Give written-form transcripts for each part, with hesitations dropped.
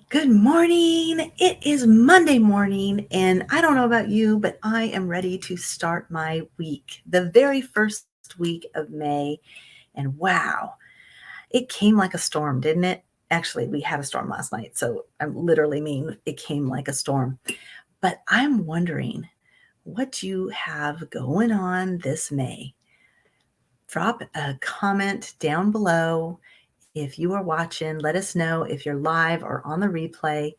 Good morning. It is Monday morning, and I don't know about you, but I am ready to start my week, the very first week of May. And wow, it came like a storm, didn't it? Actually, we had a storm last night, so I literally mean it came like a storm. But I'm wondering what you have going on this May. Drop a comment down below. If you are watching, let us know if you're live or on the replay.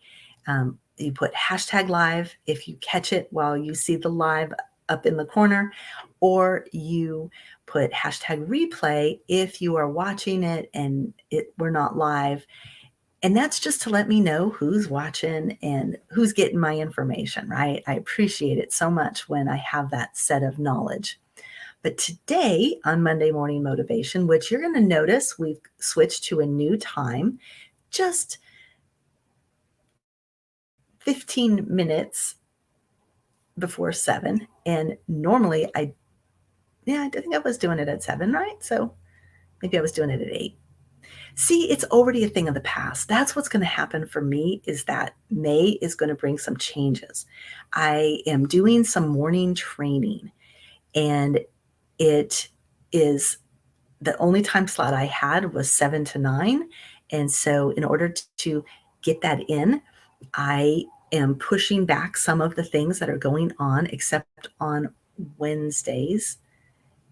You put hashtag live if you catch it while you see the live up in the corner, or you put hashtag replay if you are watching it and we're not live. And that's just to let me know who's watching and who's getting my information, right? I appreciate it so much when I have that set of knowledge. But today on Monday Morning Motivation, which you're going to notice we've switched to a new time, just 15 minutes before 7. And normally I think I was doing it at 7, right? So maybe I was doing it at 8. See, it's already a thing of the past. That's what's going to happen for me, is that May is going to bring some changes. I am doing some morning training, and it is the only time slot I had was 7 to 9. And so in order to get that in, I am pushing back some of the things that are going on, except on Wednesdays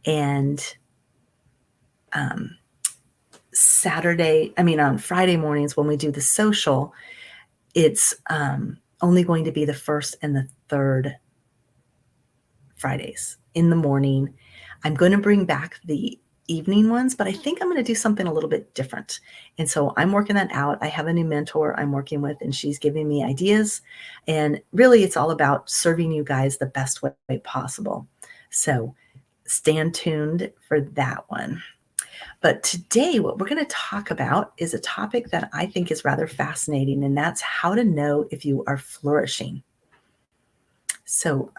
and on Friday mornings when we do the social, it's only going to be the first and the third Fridays in the morning. I'm going to bring back the evening ones, but I think I'm going to do something a little bit different. And so I'm working that out. I have a new mentor I'm working with, and she's giving me ideas. And really, it's all about serving you guys the best way possible. So stand tuned for that one. But today, what we're going to talk about is a topic that I think is rather fascinating, and that's how to know if you are flourishing. So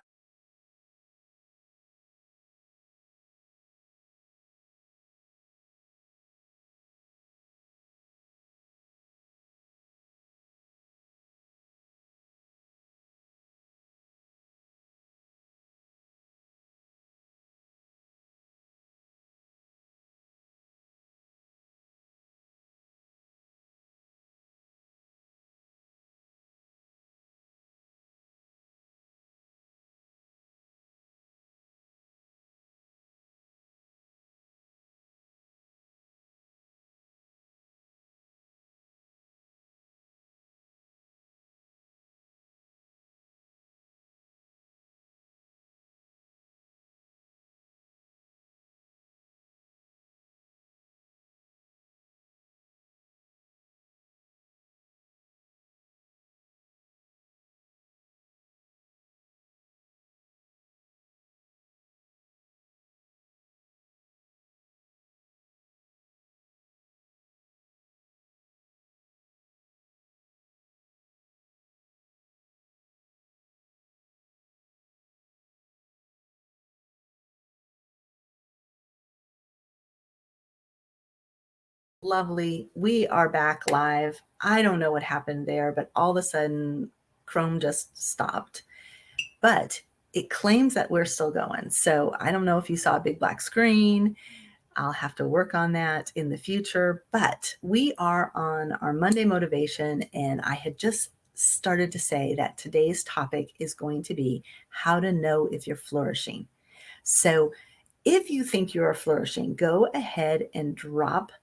lovely. We are back live. I don't know what happened there, but all of a sudden, Chrome just stopped. But it claims that we're still going. So I don't know if you saw a big black screen. I'll have to work on that in the future. But we are on our Monday motivation, and I had just started to say that today's topic is going to be how to know if you're flourishing. So if you think you are flourishing, go ahead and drop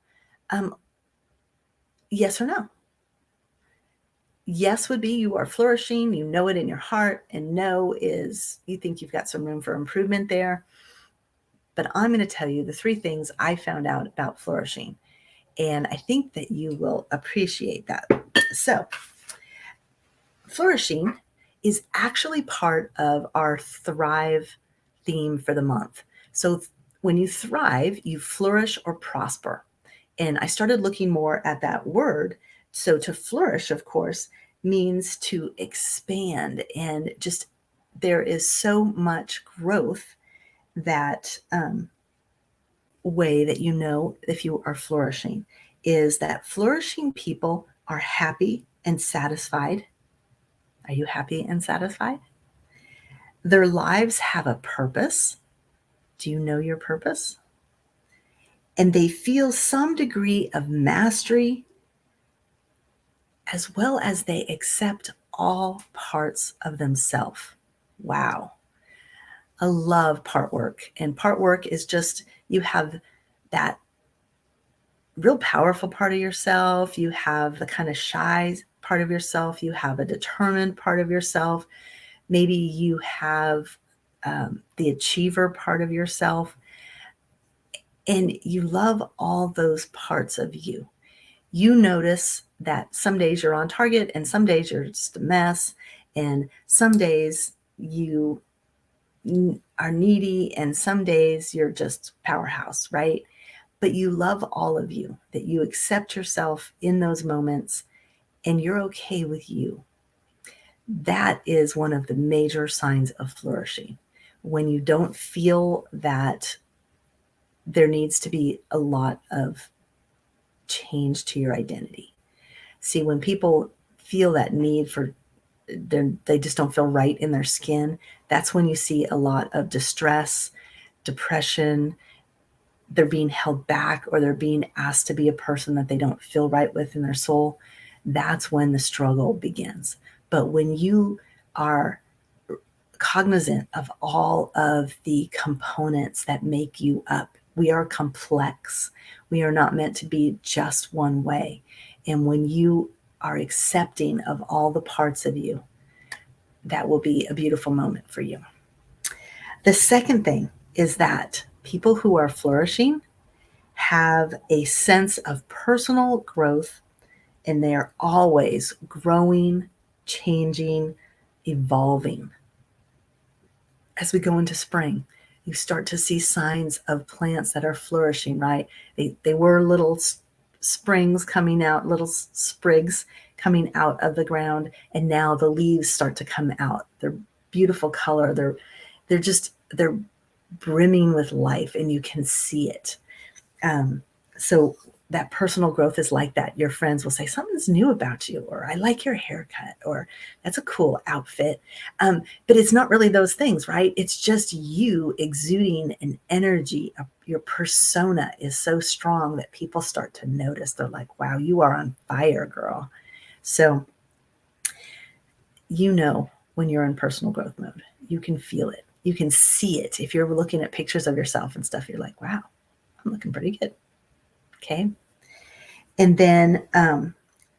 yes or no. Yes would be you are flourishing, you know it in your heart, and no is you think you've got some room for improvement there. But I'm going to tell you the 3 things I found out about flourishing, and I think that you will appreciate that. So, flourishing is actually part of our Thrive theme for the month. So, when you thrive, you flourish or prosper. And I started looking more at that word. So to flourish, of course, means to expand, and just there is so much growth that way that you know if you are flourishing is that flourishing people are happy and satisfied. Are you happy and satisfied? Their lives have a purpose. Do you know your purpose? And they feel some degree of mastery, as well as they accept all parts of themselves. Wow. I love part work. And part work is just, you have that real powerful part of yourself. You have the kind of shy part of yourself. You have a determined part of yourself. Maybe you have the achiever part of yourself. And you love all those parts of you. You notice that some days you're on target and some days you're just a mess. And some days you are needy and some days you're just powerhouse, right? But you love all of you, that you accept yourself in those moments and you're okay with you. That is one of the major signs of flourishing. When you don't feel that there needs to be a lot of change to your identity. See, when people feel that need for, they just don't feel right in their skin, that's when you see a lot of distress, depression. They're being held back or they're being asked to be a person that they don't feel right with in their soul. That's when the struggle begins. But when you are cognizant of all of the components that make you up, we are complex. We are not meant to be just one way. And when you are accepting of all the parts of you, that will be a beautiful moment for you. The second thing is that people who are flourishing have a sense of personal growth, and they are always growing, changing, evolving. As we go into spring, you start to see signs of plants that are flourishing, right? They were little springs coming out, little sprigs coming out of the ground, and now the leaves start to come out. They're beautiful color. They're brimming with life, and you can see it. So that personal growth is like that. Your friends will say, something's new about you, or I like your haircut, or that's a cool outfit. But it's not really those things, right? It's just you exuding an energy. Your persona is so strong that people start to notice. They're like, wow, you are on fire, girl. So, you know, when you're in personal growth mode, you can feel it. You can see it. If you're looking at pictures of yourself and stuff, you're like, wow, I'm looking pretty good. Okay. And then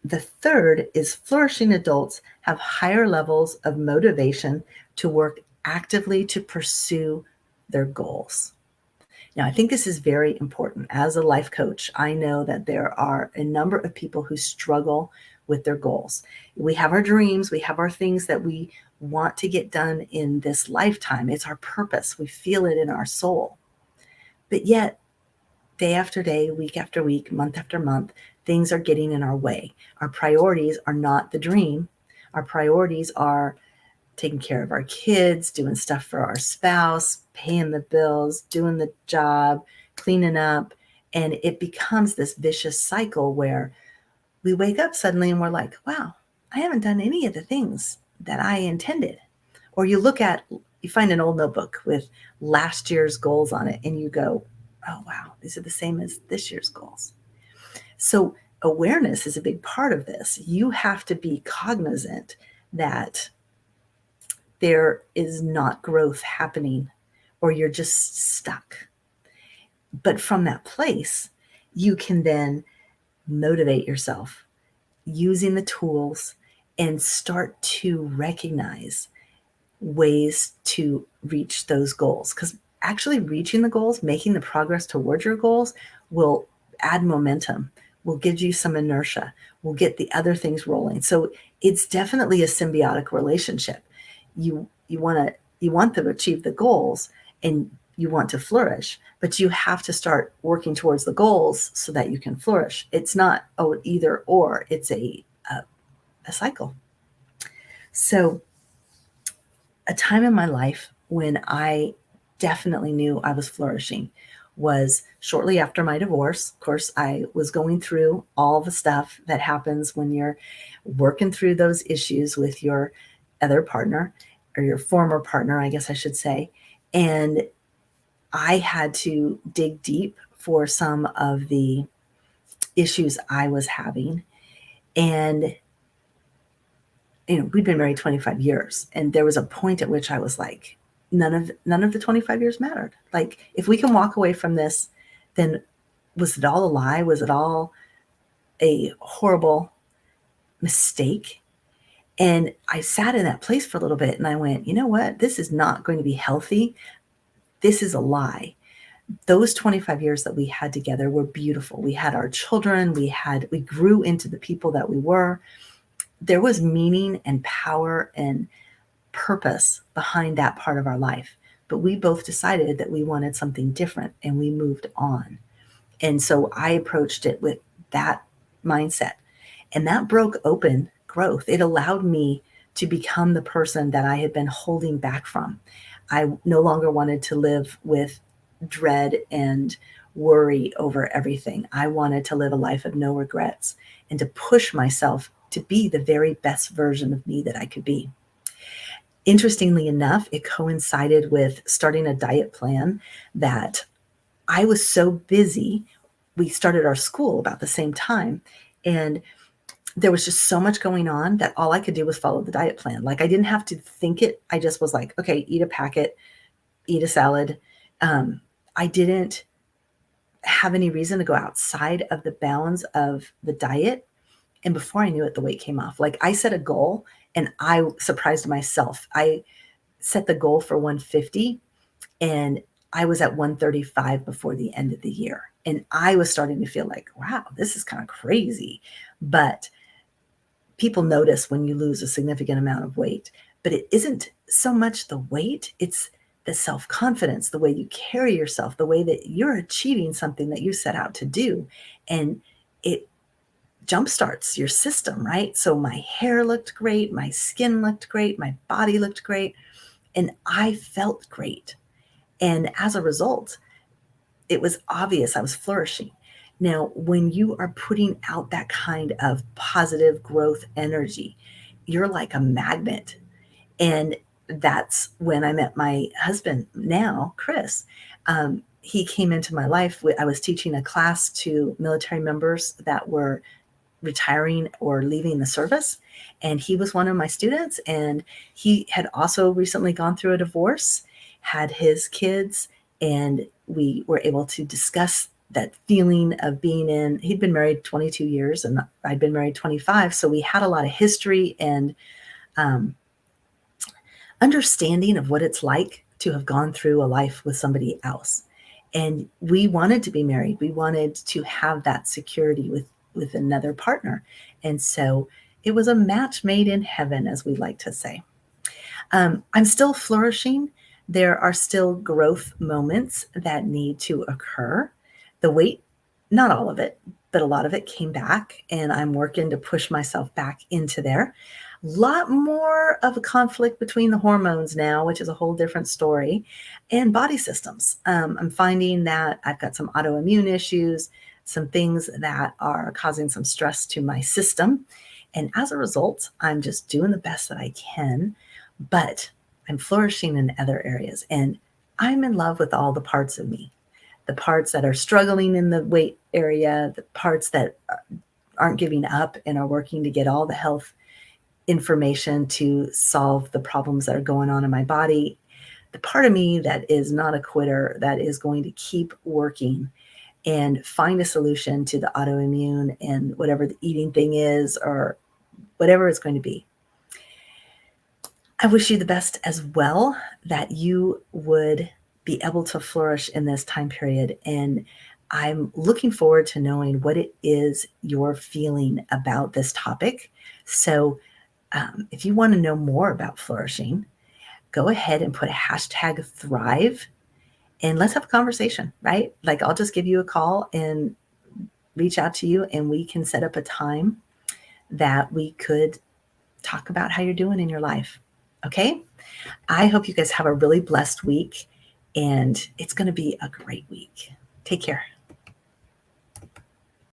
the third is flourishing adults have higher levels of motivation to work actively to pursue their goals. Now, I think this is very important. As a life coach, I know that there are a number of people who struggle with their goals. We have our dreams, we have our things that we want to get done in this lifetime. It's our purpose. We feel it in our soul. But yet, day after day, week after week, month after month, things are getting in our way. Our priorities are not the dream. Our priorities are taking care of our kids, doing stuff for our spouse, paying the bills, doing the job, cleaning up. And it becomes this vicious cycle where we wake up suddenly and we're like, wow, I haven't done any of the things that I intended. Or you find an old notebook with last year's goals on it and you go, oh, wow, these are the same as this year's goals. So awareness is a big part of this. You have to be cognizant that there is not growth happening or you're just stuck. But from that place, you can then motivate yourself using the tools and start to recognize ways to reach those goals. Because actually reaching the goals, making the progress towards your goals will add momentum, will give you some inertia, will get the other things rolling. So it's definitely a symbiotic relationship. You want to achieve the goals and you want to flourish, but you have to start working towards the goals so that you can flourish. It's not either or, it's a cycle. So a time in my life when I definitely knew I was flourishing was shortly after my divorce. Of course, I was going through all the stuff that happens when you're working through those issues with your other partner, or your former partner, I guess I should say. And I had to dig deep for some of the issues I was having. And we'd been married 25 years, and there was a point at which I was like, none of the 25 years mattered. Like, if we can walk away from this, then was it all a lie? Was it all a horrible mistake? And I sat in that place for a little bit, and I went, you know what? This is not going to be healthy. This is a lie. Those 25 years that we had together were beautiful. We had our children. We grew into the people that we were. There was meaning and power and purpose behind that part of our life. But we both decided that we wanted something different, and we moved on. And so I approached it with that mindset. And that broke open growth. It allowed me to become the person that I had been holding back from. I no longer wanted to live with dread and worry over everything. I wanted to live a life of no regrets and to push myself to be the very best version of me that I could be. Interestingly enough, it coincided with starting a diet plan that I was so busy. We started our school about the same time, and there was just so much going on that all I could do was follow the diet plan. Like, I didn't have to think it. I just was like, okay, eat a packet, eat a salad. I didn't have any reason to go outside of the bounds of the diet. And before I knew it, the weight came off. Like, I set a goal and I surprised myself. I set the goal for 150 and I was at 135 before the end of the year. And I was starting to feel like, wow, this is kind of crazy. But people notice when you lose a significant amount of weight. But it isn't so much the weight, it's the self-confidence, the way you carry yourself, the way that you're achieving something that you set out to do. And it jumpstarts your system, right? So my hair looked great, my skin looked great, my body looked great, and I felt great. And as a result, it was obvious I was flourishing. Now, when you are putting out that kind of positive growth energy, you're like a magnet. And that's when I met my husband now, Chris. He came into my life. I was teaching a class to military members that were retiring or leaving the service. And he was one of my students. And he had also recently gone through a divorce, had his kids, and we were able to discuss that feeling of being in. He'd been married 22 years and I'd been married 25. So we had a lot of history and understanding of what it's like to have gone through a life with somebody else. And we wanted to be married. We wanted to have that security with another partner. And so it was a match made in heaven, as we like to say. I'm still flourishing. There are still growth moments that need to occur. The weight, not all of it, but a lot of it came back, and I'm working to push myself back into there. A lot more of a conflict between the hormones now, which is a whole different story, and body systems. I'm finding that I've got some autoimmune issues, some things that are causing some stress to my system. And as a result, I'm just doing the best that I can, but I'm flourishing in other areas. And I'm in love with all the parts of me, the parts that are struggling in the weight area, the parts that aren't giving up and are working to get all the health information to solve the problems that are going on in my body, the part of me that is not a quitter, that is going to keep working and find a solution to the autoimmune and whatever the eating thing is or whatever it's going to be. I wish you the best as well, that you would be able to flourish in this time period. And I'm looking forward to knowing what it is you're feeling about this topic. So if you want to know more about flourishing, go ahead and put a hashtag Thrive and let's have a conversation, right? Like, I'll just give you a call and reach out to you, and we can set up a time that we could talk about how you're doing in your life. Okay? I hope you guys have a really blessed week, and it's going to be a great week. Take care.